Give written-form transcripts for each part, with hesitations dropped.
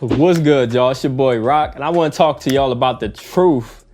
What's good, y'all? It's your boy Rock, and I want to talk to y'all about the truth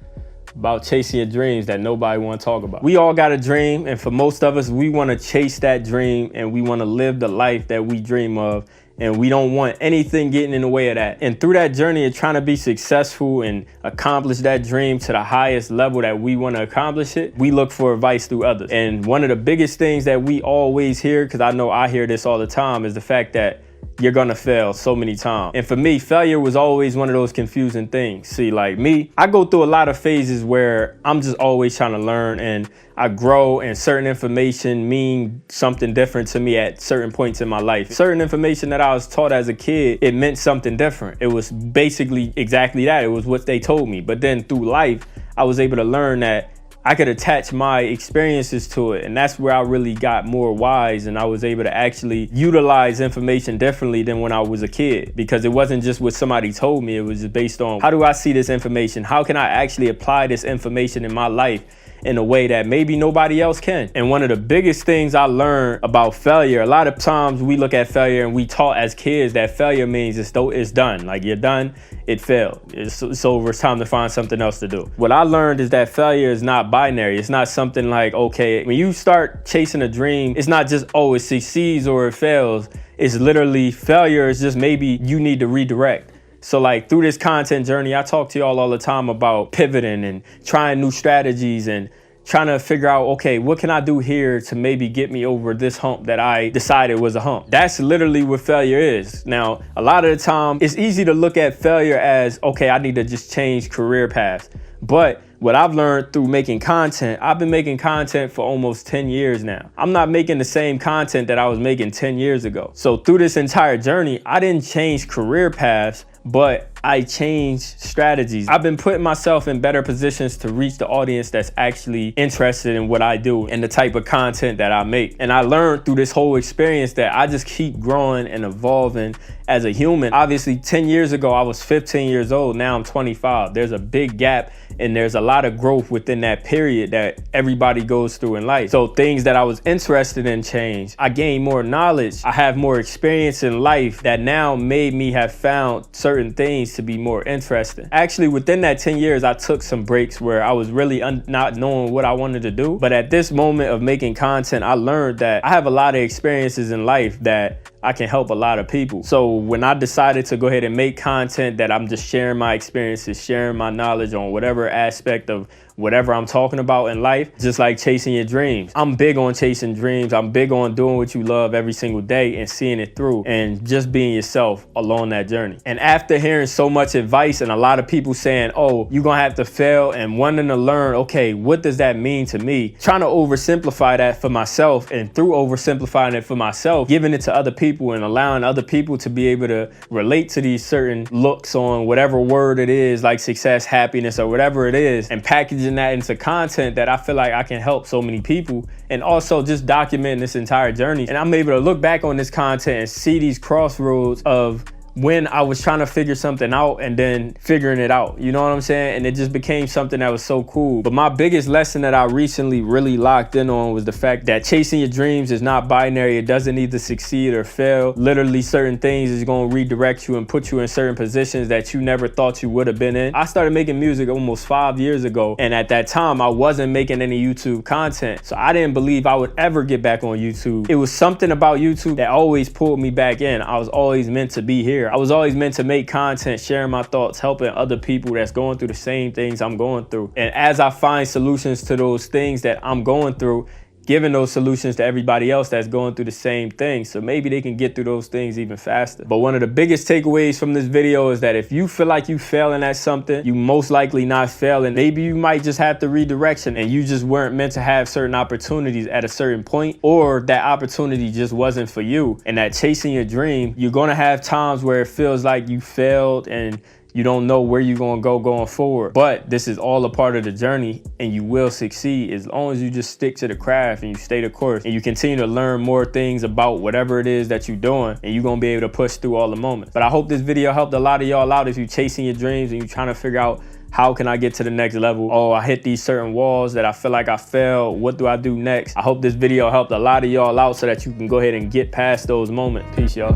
about chasing your dreams that nobody want to talk about. We all got a dream, and for most of us, we want to chase that dream and we want to live the life that we dream of, and we don't want anything getting in the way of that. And through that journey of trying to be successful and accomplish that dream to the highest level that we want to accomplish it, we look for advice through others. And one of the biggest things that we always hear, because I know I hear this all the time, is the fact that you're gonna fail so many times. And for me, failure was always one of those confusing things. See, like me, I go through a lot of phases where I'm just always trying to learn, and I grow, and certain information mean something different to me at certain points in my life. Certain information that I was taught as a kid, it meant something different. It was basically exactly that. It was what they told me. But then through life, I was able to learn that I could attach my experiences to it, and that's where I really got more wise, and I was able to actually utilize information differently than when I was a kid, because it wasn't just what somebody told me. It was just based on, how do I see this information? How can I actually apply this information in my life in a way that maybe nobody else can? And one of the biggest things I learned about failure, a lot of times we look at failure and we taught as kids that failure means it's done. Like, you're done, it failed, it's over, it's time to find something else to do. What I learned is that failure is not binary. It's not something like, okay, when you start chasing a dream, it's not just, oh, it succeeds or it fails. It's literally, failure is just maybe you need to redirect. So like through this content journey, I talk to y'all all the time about pivoting and trying new strategies and trying to figure out, okay, what can I do here to maybe get me over this hump that I decided was a hump? That's literally what failure is. Now, a lot of the time, it's easy to look at failure as, okay, I need to just change career paths. But what I've learned through making content, I've been making content for almost 10 years now. I'm not making the same content that I was making 10 years ago. So through this entire journey, I didn't change career paths, but I changed strategies. I've been putting myself in better positions to reach the audience that's actually interested in what I do and the type of content that I make. And I learned through this whole experience that I just keep growing and evolving as a human. Obviously, 10 years ago, I was 15 years old. Now I'm 25. There's a big gap, and there's a lot of growth within that period that everybody goes through in life. So things that I was interested in changed. I gained more knowledge. I have more experience in life that now made me have found certain things to be more interesting. Actually, within that 10 years, I took some breaks where I was really not knowing what I wanted to do. But at this moment of making content, I learned that I have a lot of experiences in life that I can help a lot of people. So when I decided to go ahead and make content that I'm just sharing my experiences, sharing my knowledge on whatever aspect of whatever I'm talking about in life, just like chasing your dreams. I'm big on chasing dreams. I'm big on doing what you love every single day and seeing it through and just being yourself along that journey. And after hearing so much advice and a lot of people saying, oh, you're gonna have to fail, and wanting to learn, okay, what does that mean to me? Trying to oversimplify that for myself, and through oversimplifying it for myself, giving it to other people and allowing other people to be able to relate to these certain looks on whatever word it is, like success, happiness, or whatever it is, and packaging that into content that I feel like I can help so many people, and also just documenting this entire journey. And I'm able to look back on this content and see these crossroads of when I was trying to figure something out and then figuring it out, you know what I'm saying? And it just became something that was so cool. But my biggest lesson that I recently really locked in on was the fact that chasing your dreams is not binary. It doesn't either succeed or fail. Literally, certain things is going to redirect you and put you in certain positions that you never thought you would have been in. I started making music almost 5 years ago, and at that time I wasn't making any YouTube content, so I didn't believe I would ever get back on YouTube. It was something about YouTube that always pulled me back in. I was always meant to be here. I was always meant to make content, sharing my thoughts, helping other people that's going through the same things I'm going through. And as I find solutions to those things that I'm going through, giving those solutions to everybody else that's going through the same thing, so maybe they can get through those things even faster. But one of the biggest takeaways from this video is that if you feel like you failing at something, you most likely not failing. Maybe you might just have the redirection, and you just weren't meant to have certain opportunities at a certain point, or that opportunity just wasn't for you. And that chasing your dream, you're gonna have times where it feels like you failed and you don't know where you're gonna go going forward. But this is all a part of the journey, and you will succeed as long as you just stick to the craft and you stay the course and you continue to learn more things about whatever it is that you're doing, and you're gonna be able to push through all the moments. But I hope this video helped a lot of y'all out if you're chasing your dreams and you're trying to figure out, how can I get to the next level? Oh, I hit these certain walls that I feel like I failed. What do I do next? I hope this video helped a lot of y'all out so that you can go ahead and get past those moments. Peace, y'all.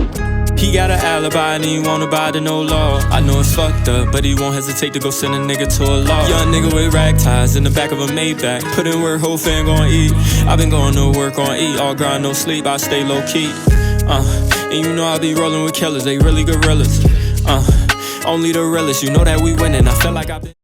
He got an alibi and he won't abide to no law. I know it's fucked up, but he won't hesitate to go send a nigga to a law. Young nigga with rag ties in the back of a Maybach. Put in work, whole fam gon' eat. I been going to work on eat. All grind, no sleep, I stay low key. And you know I be rolling with killers, they really gorillas. Only the realest, you know that we winning. I feel like I've been